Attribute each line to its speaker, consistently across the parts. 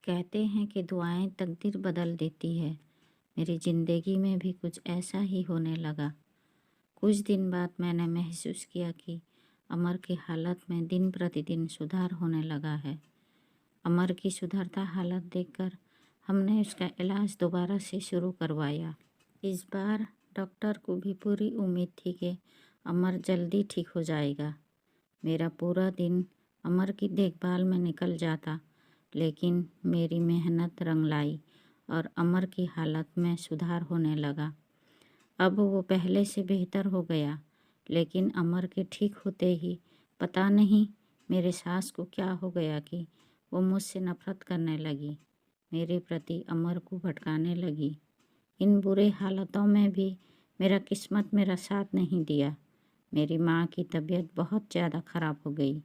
Speaker 1: कहते हैं कि दुआएं तकदीर बदल देती है। मेरी ज़िंदगी में भी कुछ ऐसा ही होने लगा। कुछ दिन बाद मैंने महसूस किया कि अमर की हालत में दिन प्रतिदिन सुधार होने लगा है। अमर की सुधरता हालत देखकर हमने उसका इलाज दोबारा से शुरू करवाया। इस बार डॉक्टर को भी पूरी उम्मीद थी कि अमर जल्दी ठीक हो जाएगा। मेरा पूरा दिन अमर की देखभाल में निकल जाता, लेकिन मेरी मेहनत रंग लाई और अमर की हालत में सुधार होने लगा। अब वो पहले से बेहतर हो गया, लेकिन अमर के ठीक होते ही पता नहीं मेरे सास को क्या हो गया कि वो मुझसे नफरत करने लगी, मेरे प्रति अमर को भटकाने लगी। इन बुरे हालातों में भी मेरा किस्मत मेरा साथ नहीं दिया। मेरी माँ की तबीयत बहुत ज़्यादा ख़राब हो गई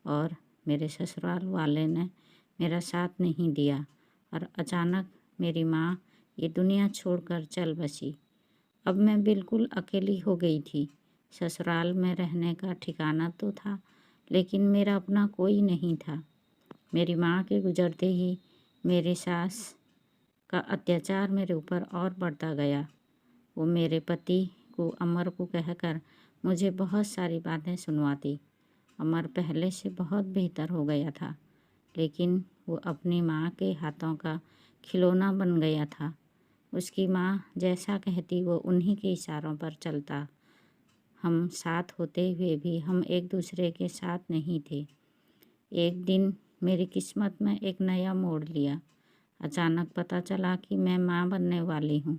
Speaker 1: और मेरे ससुराल वाले ने मेरा साथ नहीं दिया और अचानक मेरी माँ ये दुनिया छोड़कर चल बसी। अब मैं बिल्कुल अकेली हो गई थी। ससुराल में रहने का ठिकाना तो था, लेकिन मेरा अपना कोई नहीं था। मेरी माँ के गुजरते ही मेरे सास का अत्याचार मेरे ऊपर और बढ़ता गया। वो मेरे पति को अमर को कहकर मुझे बहुत सारी बातें सुनवाती। अमर पहले से बहुत बेहतर हो गया था, लेकिन वो अपनी माँ के हाथों का खिलौना बन गया था। उसकी माँ जैसा कहती वो उन्हीं के इशारों पर चलता। हम साथ होते हुए भी हम एक दूसरे के साथ नहीं थे। एक दिन मेरी किस्मत में एक नया मोड़ लिया। अचानक पता चला कि मैं माँ बनने वाली हूँ,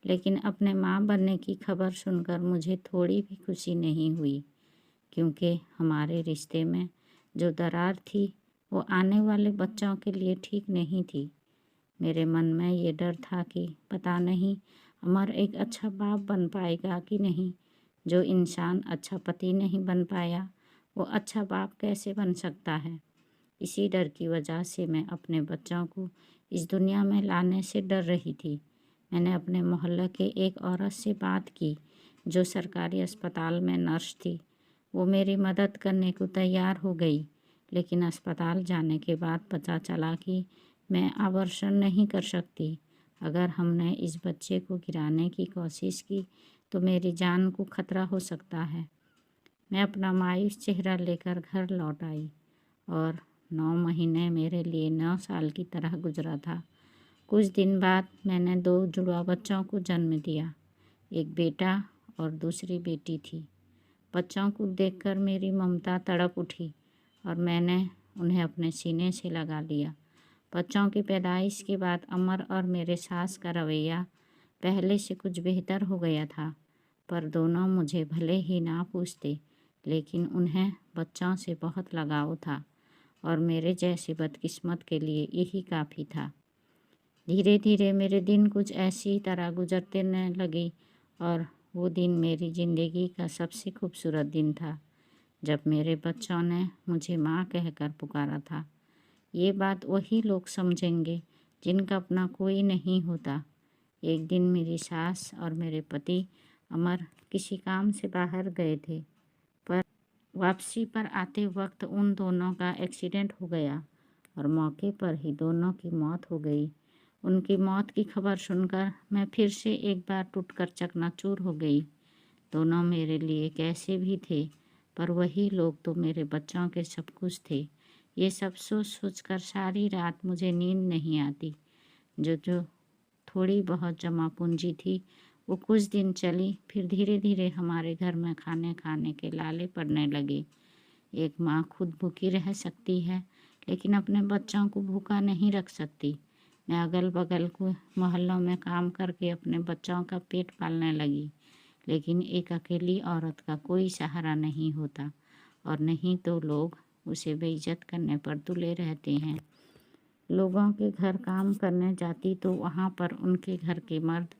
Speaker 1: लेकिन अपने माँ बनने की खबर सुनकर मुझे थोड़ी भी खुशी नहीं हुई, क्योंकि हमारे रिश्ते में जो दरार थी वो आने वाले बच्चों के लिए ठीक नहीं थी। मेरे मन में ये डर था कि पता नहीं अमर एक अच्छा बाप बन पाएगा कि नहीं। जो इंसान अच्छा पति नहीं बन पाया, वो अच्छा बाप कैसे बन सकता है। इसी डर की वजह से मैं अपने बच्चों को इस दुनिया में लाने से डर रही थी। मैंने अपने मोहल्ले के एक औरत से बात की, जो सरकारी अस्पताल में नर्स थी। वो मेरी मदद करने को तैयार हो गई, लेकिन अस्पताल जाने के बाद पता चला कि मैं अबॉर्शन नहीं कर सकती। अगर हमने इस बच्चे को गिराने की कोशिश की तो मेरी जान को खतरा हो सकता है। मैं अपना मायूस चेहरा लेकर घर लौट आई और 9 महीने मेरे लिए 9 साल की तरह गुजरा था। कुछ दिन बाद मैंने 2 जुड़वा बच्चों को जन्म दिया। एक बेटा और दूसरी बेटी थी। बच्चों को देखकर मेरी ममता तड़प उठी और मैंने उन्हें अपने सीने से लगा लिया। बच्चों की पैदाइश के बाद अमर और मेरे सास का रवैया पहले से कुछ बेहतर हो गया था, पर दोनों मुझे भले ही ना पूछते, लेकिन उन्हें बच्चों से बहुत लगाव था और मेरे जैसी बदकिस्मत के लिए यही काफ़ी था। धीरे धीरे मेरे दिन कुछ ऐसी तरह गुजरते न लगे और वो दिन मेरी ज़िंदगी का सबसे खूबसूरत दिन था, जब मेरे बच्चों ने मुझे माँ कहकर पुकारा था। ये बात वही लोग समझेंगे जिनका अपना कोई नहीं होता। एक दिन मेरी सास और मेरे पति अमर किसी काम से बाहर गए थे, पर वापसी पर आते वक्त उन दोनों का एक्सीडेंट हो गया और मौके पर ही दोनों की मौत हो गई। उनकी मौत की खबर सुनकर मैं फिर से एक बार टूटकर चकनाचूर हो गई। दोनों मेरे लिए कैसे भी थे, पर वही लोग तो मेरे बच्चों के सब कुछ थे। ये सब सोच सोच कर सारी रात मुझे नींद नहीं आती। जो जो थोड़ी बहुत जमा पूंजी थी वो कुछ दिन चली, फिर धीरे धीरे हमारे घर में खाने खाने के लाले पड़ने लगे। एक माँ खुद भूखी रह सकती है, लेकिन अपने बच्चों को भूखा नहीं रख सकती। मैं अगल बगल को मोहल्लों में काम करके अपने बच्चों का पेट पालने लगी, लेकिन एक अकेली औरत का कोई सहारा नहीं होता, और नहीं तो लोग उसे बेइज्जत करने पर तुले रहते हैं। लोगों के घर काम करने जाती तो वहाँ पर उनके घर के मर्द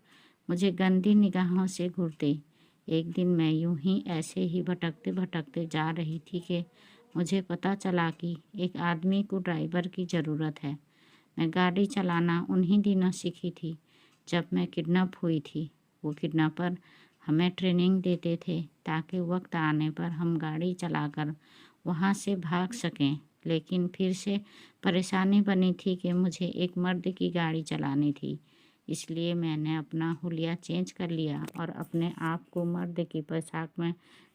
Speaker 1: मुझे गंदी निगाहों से घूरते। एक दिन मैं यूं ही ऐसे ही भटकते भटकते जा रही थी कि मुझे पता चला कि एक आदमी को ड्राइवर की ज़रूरत है। मैं गाड़ी चलाना उन्हीं दिनों सीखी थी जब मैं किडनैप हुई थी। वो किडनैपर हमें ट्रेनिंग देते थे ताकि वक्त आने पर हम गाड़ी चलाकर वहाँ से भाग सकें। लेकिन फिर से परेशानी बनी थी कि मुझे एक मर्द की गाड़ी चलानी थी। इसलिए मैंने अपना हुलिया चेंज कर लिया और अपने आप को मर्द की पोशाक में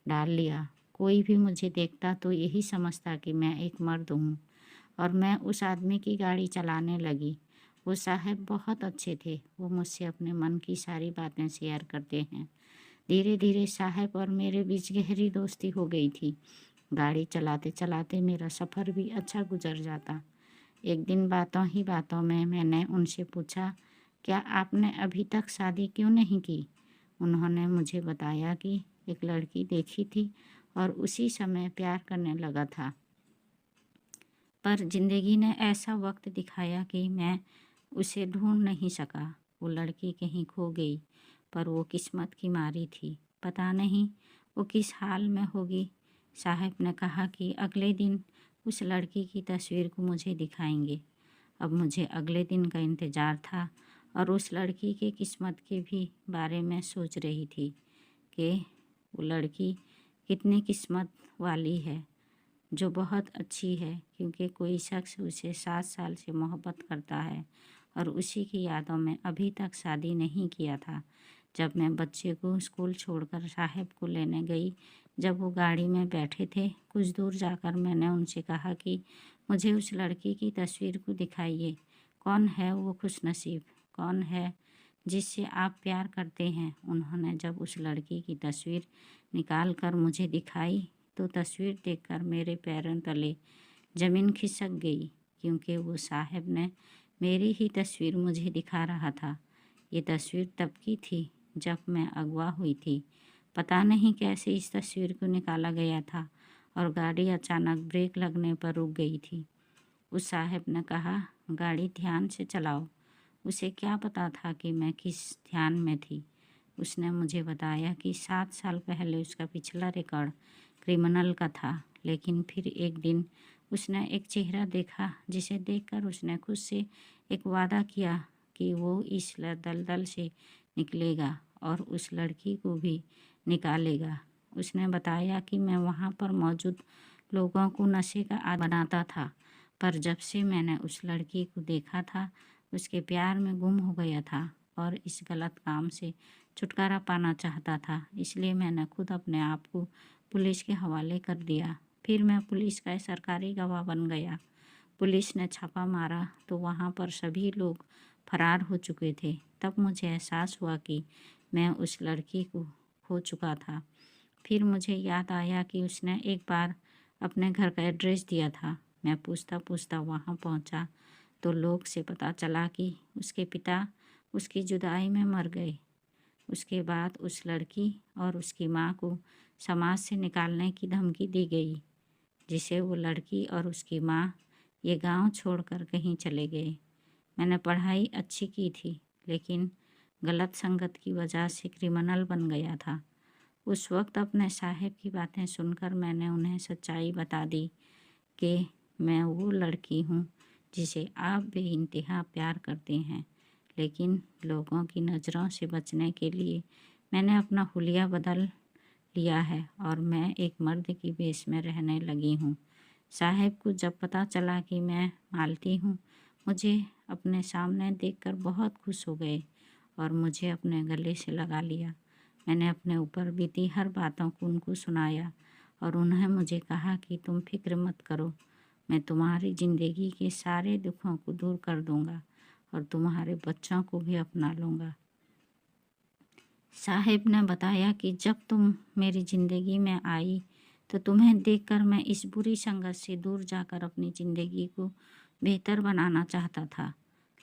Speaker 1: डाल लिया। कोई भी मुझे देखता तो यही समझता कि मैं एक मर्द हूँ और मैं उस आदमी की गाड़ी चलाने लगी। वो साहब बहुत अच्छे थे। वो मुझसे अपने मन की सारी बातें शेयर करते हैं। धीरे धीरे साहब और मेरे बीच गहरी दोस्ती हो गई थी। गाड़ी चलाते चलाते मेरा सफ़र भी अच्छा गुजर जाता। एक दिन बातों ही बातों में मैंने उनसे पूछा, क्या आपने अभी तक शादी क्यों नहीं की? उन्होंने मुझे बताया कि एक लड़की देखी थी और उसी समय प्यार करने लगा था। पर ज़िंदगी ने ऐसा वक्त दिखाया कि मैं उसे ढूंढ नहीं सका। वो लड़की कहीं खो गई, पर वो किस्मत की मारी थी। पता नहीं वो किस हाल में होगी। साहब ने कहा कि अगले दिन उस लड़की की तस्वीर को मुझे दिखाएंगे। अब मुझे अगले दिन का इंतज़ार था और उस लड़की के किस्मत के भी बारे में सोच रही थी कि वो लड़की कितनी किस्मत वाली है, जो बहुत अच्छी है, क्योंकि कोई शख्स उसे 7 साल से मोहब्बत करता है और उसी की यादों में अभी तक शादी नहीं किया था। जब मैं बच्चे को स्कूल छोड़कर साहब को लेने गई, जब वो गाड़ी में बैठे थे, कुछ दूर जाकर मैंने उनसे कहा कि मुझे उस लड़की की तस्वीर को दिखाइए। कौन है वो खुशनसीब? कौन है जिससे आप प्यार करते हैं? उन्होंने जब उस लड़की की तस्वीर निकाल कर मुझे दिखाई तो तस्वीर देखकर मेरे पैरों तले ज़मीन खिसक गई, क्योंकि वो साहब ने मेरी ही तस्वीर मुझे दिखा रहा था। ये तस्वीर तब की थी जब मैं अगवा हुई थी। पता नहीं कैसे इस तस्वीर को निकाला गया था और गाड़ी अचानक ब्रेक लगने पर रुक गई थी। उस साहब ने कहा, गाड़ी ध्यान से चलाओ। उसे क्या पता था कि मैं किस ध्यान में थी। उसने मुझे बताया कि 7 साल पहले उसका पिछला रिकॉर्ड क्रिमिनल का था, लेकिन फिर एक दिन उसने एक चेहरा देखा जिसे देखकर उसने खुद से एक वादा किया कि वो इस दलदल से निकलेगा और उस लड़की को भी निकालेगा। उसने बताया कि मैं वहाँ पर मौजूद लोगों को नशे का आदी बनाता था, पर जब से मैंने उस लड़की को देखा था, उसके प्यार में गुम हो गया था और इस गलत काम से छुटकारा पाना चाहता था। इसलिए मैंने खुद अपने आप को पुलिस के हवाले कर दिया। फिर मैं पुलिस का सरकारी गवाह बन गया। पुलिस ने छापा मारा तो वहाँ पर सभी लोग फरार हो चुके थे। तब मुझे एहसास हुआ कि मैं उस लड़की को खो चुका था। फिर मुझे याद आया कि उसने एक बार अपने घर का एड्रेस दिया था। मैं पूछता पूछता वहाँ पहुँचा तो लोग से पता चला कि उसके पिता उसकी जुदाई में मर गए। उसके बाद उस लड़की और उसकी माँ को समाज से निकालने की धमकी दी गई, जिसे वो लड़की और उसकी माँ ये गांव छोड़कर कहीं चले गए। मैंने पढ़ाई अच्छी की थी, लेकिन गलत संगत की वजह से क्रिमिनल बन गया था। उस वक्त अपने साहब की बातें सुनकर मैंने उन्हें सच्चाई बता दी कि मैं वो लड़की हूँ जिसे आप बेइंतहा प्यार करते हैं, लेकिन लोगों की नज़रों से बचने के लिए मैंने अपना हुलिया बदल लिया है और मैं एक मर्द की भेष में रहने लगी हूँ। साहब को जब पता चला कि मैं मालती हूँ, मुझे अपने सामने देखकर बहुत खुश हो गए और मुझे अपने गले से लगा लिया। मैंने अपने ऊपर बीती हर बातों को उनको सुनाया और उन्हें मुझे कहा कि तुम फिक्र मत करो, मैं तुम्हारी ज़िंदगी के सारे दुखों को दूर कर दूँगा और तुम्हारे बच्चों को भी अपना लूँगा। साहब ने बताया कि जब तुम मेरी ज़िंदगी में आई तो तुम्हें देखकर मैं इस बुरी संगत से दूर जाकर अपनी ज़िंदगी को बेहतर बनाना चाहता था,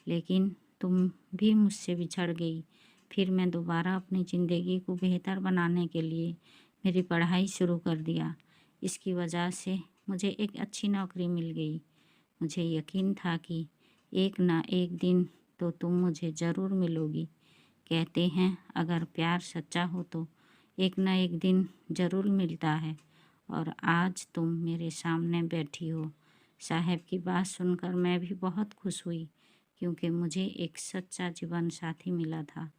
Speaker 1: लेकिन तुम भी मुझसे बिछड़ गई। फिर मैं दोबारा अपनी ज़िंदगी को बेहतर बनाने के लिए मेरी पढ़ाई शुरू कर दिया। इसकी वजह से मुझे एक अच्छी नौकरी मिल गई। मुझे यकीन था कि एक ना एक दिन तो तुम मुझे ज़रूर मिलोगी। कहते हैं अगर प्यार सच्चा हो तो एक ना एक दिन ज़रूर मिलता है, और आज तुम मेरे सामने बैठी हो। साहब की बात सुनकर मैं भी बहुत खुश हुई, क्योंकि मुझे एक सच्चा जीवन साथी मिला था।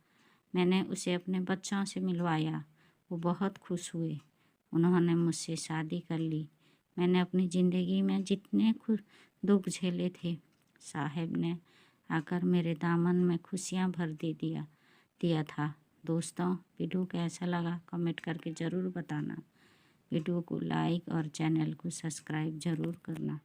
Speaker 1: मैंने उसे अपने बच्चों से मिलवाया। वो बहुत खुश हुए। उन्होंने मुझसे शादी कर ली। मैंने अपनी ज़िंदगी में जितने दुख झेले थे, साहेब ने आकर मेरे दामन में खुशियाँ भर दिया था। दोस्तों, वीडियो कैसा लगा कमेंट करके ज़रूर बताना। वीडियो को लाइक और चैनल को सब्सक्राइब ज़रूर करना।